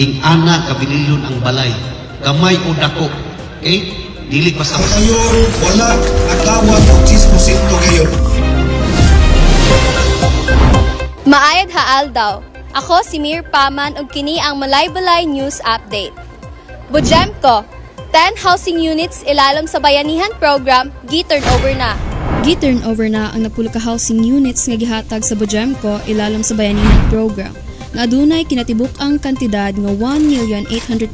ing ana kabililon ang balay, gamay o dako. Okay? Dili basta kayo wala nagtawag og chismosito kayo. Maayad haal daw. Ako si Mir Paman ug kini ang Malay-Balay News Update. Bujemco, 10 housing units ilalom sa bayanihan program gi-turnover na. Gi-turnover na ang napulo ka housing units nga gihatag sa Bujemco ilalom sa bayanihan program. Nga adunay kinatibuk ang kantidad nga 1,812,000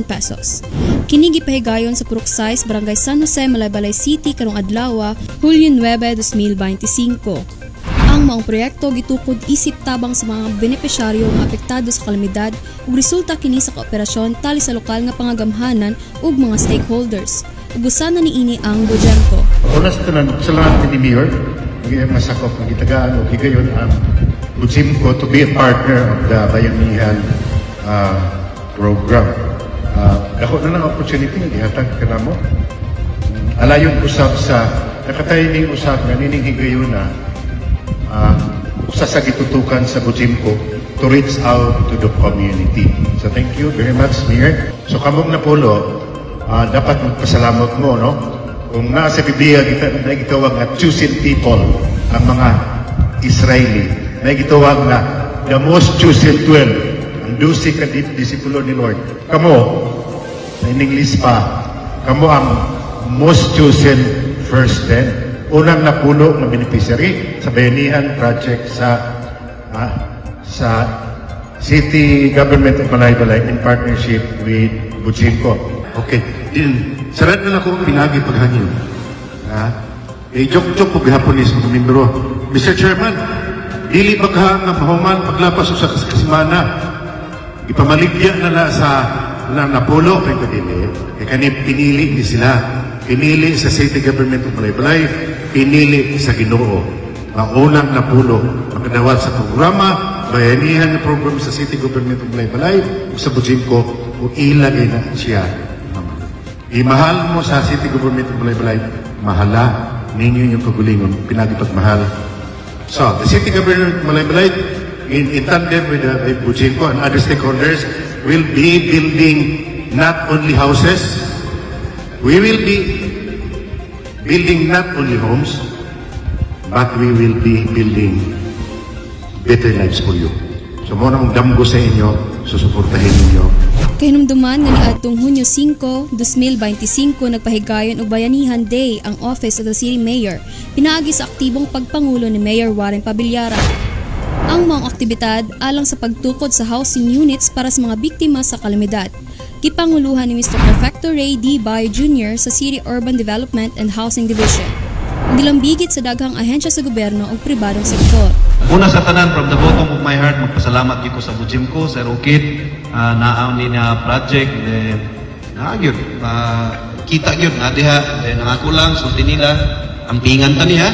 pesos. Kini gipahigayon sa Purok 6, Barangay San Jose, Malay-Balay City karong adlaw, Hulyo 9, 2025. Ang maong proyekto gitukod isip tabang sa mga benepisyaryo nga apektado sa kalamidad ug resulta kini sa kooperasyon tali sa lokal nga pangagamhanan ug mga stakeholders. Ugusan na niini ang Bujemco. Oras tanan salamat ni Mayor, masakop ng gitagaan o higayon ang Bujemco to be a partner of the Bayanihan program. Dako na ng opportunity nga gihatag kanamo. Alayon usab sa nakatayning usab nga nining higayon na usa sa gitutukan sa Bujemco to reach out to the community. So thank you very much, Mayor. So kamong napulo, dapat magpasalamat mo, no? Kung nasa Biblia, na gitawag na chosen people, ang mga Israeli. Na gitawag na the most chosen 12, ang 12 ka disipulo ni Lord. Kamo, in English pa, kamo ang most chosen first 10. Unang napulo na beneficiary sa Bayanihan Project sa City Government of Malay-Balay in partnership with Bujemco. Okay. Sarat na ako pinagi paghangin. Joke-joke po gihapon sa mga membro. Mr. Chairman, dili bagha nga mahuman paglapas sa kasimana. Ipamaligya na sa napulo kay kadili. Kani pinili ni sila. Pinili sa City Government of Malay-Balay, pinili sa Ginoo. Ang unang napulo, makadawat sa programa, bayanihan ng program sa City Government of Malay-Balay, sa Bujemco, o ilagay na siya. Imahal mo sa City Government of Malay-Balay, mahala ninyo yung kagulingon, pinagipagmahal. So, the City Government of Malay-Balay, in tandem with Bujemco and other stakeholders, will be building not only houses, we will be building not only homes, but we will be building better lives for you. So, muna mong damgo sa inyo, susuportahin ninyo. Kahinumduman nga niadtong Hunyo 5, 2025 nagpahigayon og Bayanihan Day ang Office of the City Mayor, pinaagi sa aktibong pagpangulo ni Mayor Warren Pabiliara. Ang mga aktibidad alang sa pagtukod sa housing units para sa mga biktima sa kalamidad. Gipanguluhan ni Mr. Prefecto Ray D. Bayo Jr. sa City Urban Development and Housing Division. Gilambigit sa daghang ahensya sa gobyerno o pribadong sektor. Una sa tanan, from the bottom of my heart, magpasalamat ko sa Bujemco, sa Rokit, naaw ni na project, yun, kita yun, diha, nangako lang, sulti nila, ang pingan ta niya,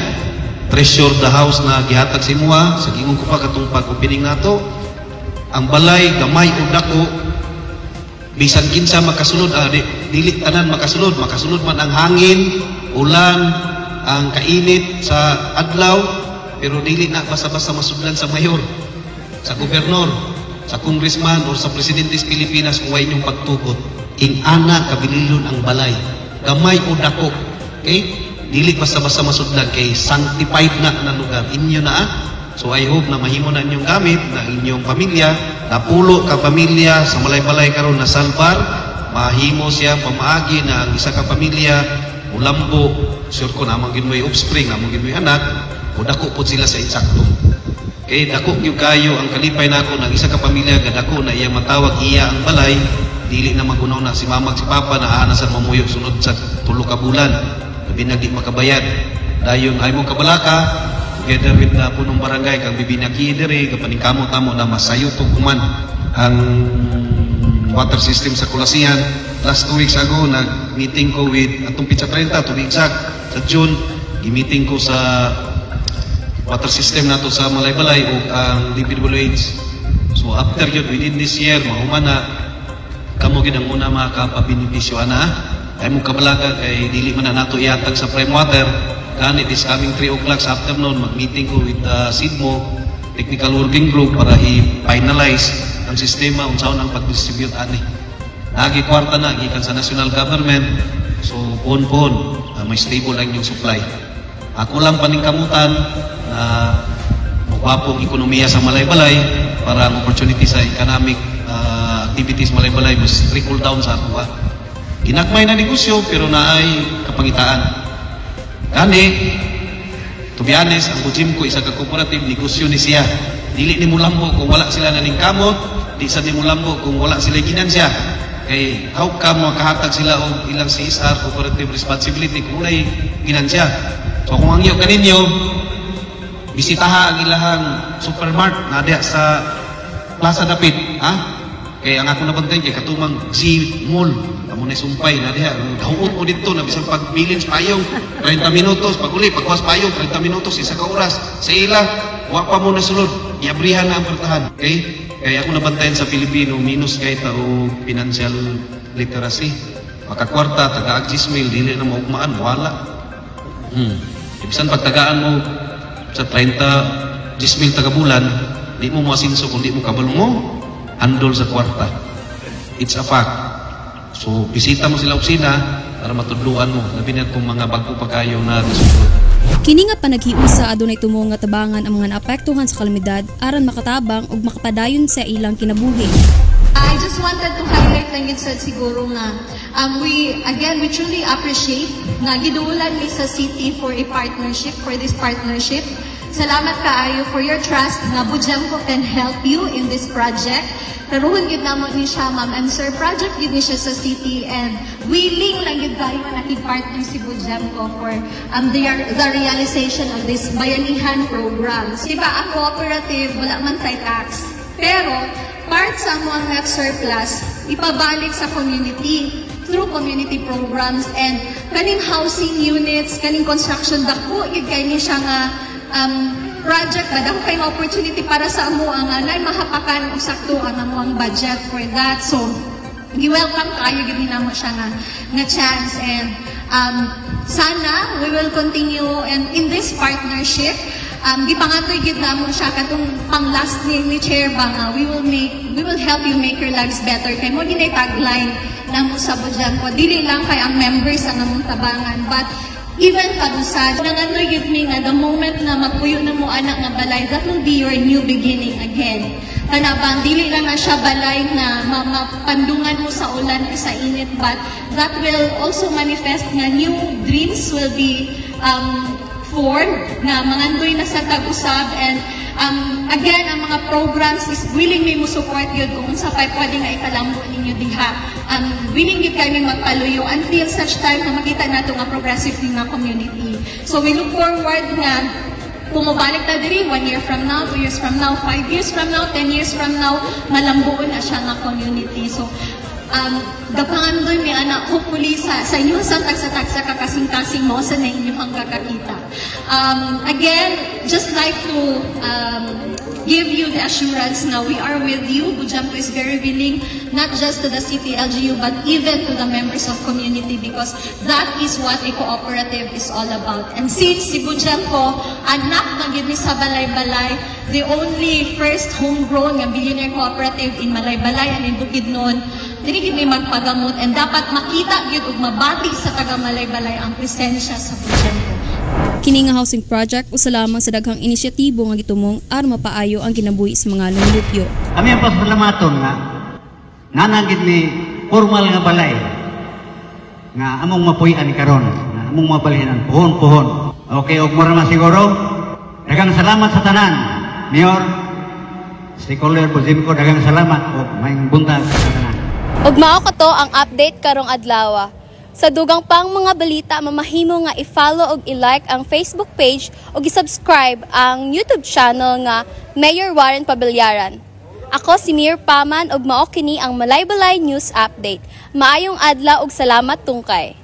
treasure the house na gihatag si Mua, sa gingon ko pa katong pag-opening nato, ang balay, gamay o dako, bisan kinsa makasulod, dili tanan makasulod man ang hangin, ulan, ang kainit sa adlaw, pero dili na basta-basta masudlan sa mayor, sa gobernador, sa congressman o sa presidente sa Pilipinas kung way inyong pagtukod. Ing ana kabililon ang balay, gamay o dako. Okay? Dili basta-basta masudlan kay sanctified na lugar inyo na. So I hope na mahimo na inyong gamit na inyong pamilya, napulo ka pamilya sa Malay-Balay karon na salbar, mahimo siya pamaagi na ang isa ka pamilya ulambo, sure ko na amang ginmoy offspring, amang ginmoy anak, o dako po sila sa insakto. Kay dako yung kayo ang kalipay nako ng isa ka pamilya nga dako na iya matawag iya ang balay, dili na magunaw na si mama at si papa na aanasan mamuyo sunod sa 3 ka bulan, labi nagdi makabayad. Dayon ay mo kabalaka together with na punong barangay kang bibinaki diri kapaning kamo-tamo na masayo tuguman ang water system sa Kulasihan. Last 2 weeks ago nag-meeting ko with atong Pizza 30 to be exact sa June, i-meeting ko sa water system nato sa Malay-Balay o ang DPWH. So after yun, within this year mahuman na kamo gid ang una makapabinipisyo ana ay mo kabalaga kay dili man na nato ihatag sa prime water. Ganit is coming 3 o'clock sa afternoon, mag-meeting ko with SIDMO, Technical Working Group, para i-finalize ang sistema unsaon ang pag-distribute ani. Lagi kwarta na gikan sa national government. So puhon-puhon may stable ang yung supply. Ako lang paningkamutan na magwapong ekonomiya sa Malaybalay para ang opportunity sa economic activities Malaybalay mas trickle down sa ato. Ginagmay na negosyo pero naay kapangitaan. Kani, to be honest, ang Bujimco isa ka cooperative negosyo ni siya. Dili ni mo lambo kung wala sila naning kamot, di sa ni mo lambo kung wala sila ginansya. Kay how come makahatag sila og ilang CSR, cooperative responsibility kung walay ginansya. So kung ang iyo kaninyo, bisitaha ang ilahang supermarket na diha sa Plaza Dapit, ha? Kaya ang ako nabantay kay katumang Z Mall, amo na sumpay na diha. Dahuot mo dito na bisan pagbilin sa payong 30 minutos, paguli pagkuas payong 30 minutos isa ka oras. Sa ila, wa pa mo na sulod, iabrihan na ang pertahan. Okay? Kaya ako nabantayan sa Pilipino minus kay tao financial literacy. Makakwarta taga Gismail dili na maugmaan wala. Bisan pagtagaan mo sa 30 Gismail taga bulan, di mo masinso kung di mo kabalo mo handol sa kwarta. It's a fact. So, bisita mo sila opisina para matudluan mo. Labi na kung mga bago pa kayo na nasusunod. Kini nga panaghiusa adunay tumong nga tabangan ang mga naapektuhan sa kalamidad aron makatabang ug makapadayon sa ilang kinabuhi. I just wanted to highlight lang yun sa siguro nga we truly appreciate nga giduulan mi sa city for this partnership. Salamat kaayo for your trust nga Bujemco can help you in this project. Karuhon gid namo ni siya, ma'am and sir, project gid ni siya sa city and willing lang gid kayo na nakig-partner si Bujemco for the realization of this bayanihan programs. Diba, ang cooperative, wala man tay tax. Pero, part sa mo ang net surplus, ipabalik sa community through community programs and kaning housing units, kaning construction dako, gid kay ni siya nga project ba dako kay opportunity para sa amo ang nay mahapakan og sakto ang amo ang budget for that. So gi-welcome kayo gid namo siya nga chance and sana we will continue and in this partnership gipangatoy gid namo siya katong pang last ni chair ba nga we will help you make your lives better kay mo ginay tagline namo sa Bujemco dili lang kay ang members ang among tabangan but even kabusad, nangandoy gid mi nga the moment na magpuyo na mo anak nga balay, that will be your new beginning again. Kanabang dili lang na siya balay na mapandungan mo sa ulan o sa init, but that will also manifest nga new dreams will be formed na mangandoy na sa tag-usab and again, ang mga programs is willing may mo support yun kung sa pay pwede nga ikalambo ninyo diha. Willing yun kami magpaluyo until such time na makita nato nga progressive nga community. So we look forward nga pumabalik na diri 1 year from now, 2 years from now, 5 years from now, 10 years from now, malambuon na siya nga community. So dapangan doon may anak, hopefully sa inyo sa tagsa kakasing-kasing mo sa na inyong kakakita. Again, just like to give you the assurance na we are with you. Bujemco is very willing, not just to the city LGU, but even to the members of community because that is what a cooperative is all about. And since si Bujemco, anak na gid ni sa Balay-Balay, the only first homegrown nga billionaire cooperative in Malaybalay and in Bukidnon, dili gid may magpagamot and dapat makita gid ug mabati sa taga Malaybalay ang presensya sa Bujemco. Kini nga housing project usa lamang sa daghang inisyatibo nga gitumong aron mapaayo ang kinabuhi sa mga lumulupyo. Kami ang pasalamaton nga nananggid ni formal nga balay nga among mapuy-an karon, nga among mabalhinan puhon-puhon. Okay, og mura man siguro. Daghang salamat sa tanan, Mayor, Stakeholder Bujemco, daghang salamat og maayong buntag sa tanan. Ug mao kato ang update karong adlaw. Sa dugang pang mga balita, mamahimo nga i-follow ug i-like ang Facebook page ug i-subscribe ang YouTube channel nga Mayor Warren Pabilyaran. Ako si Mir Paman ug mao kini ang Malaybalay News Update. Maayong adlaw ug salamat tungkay.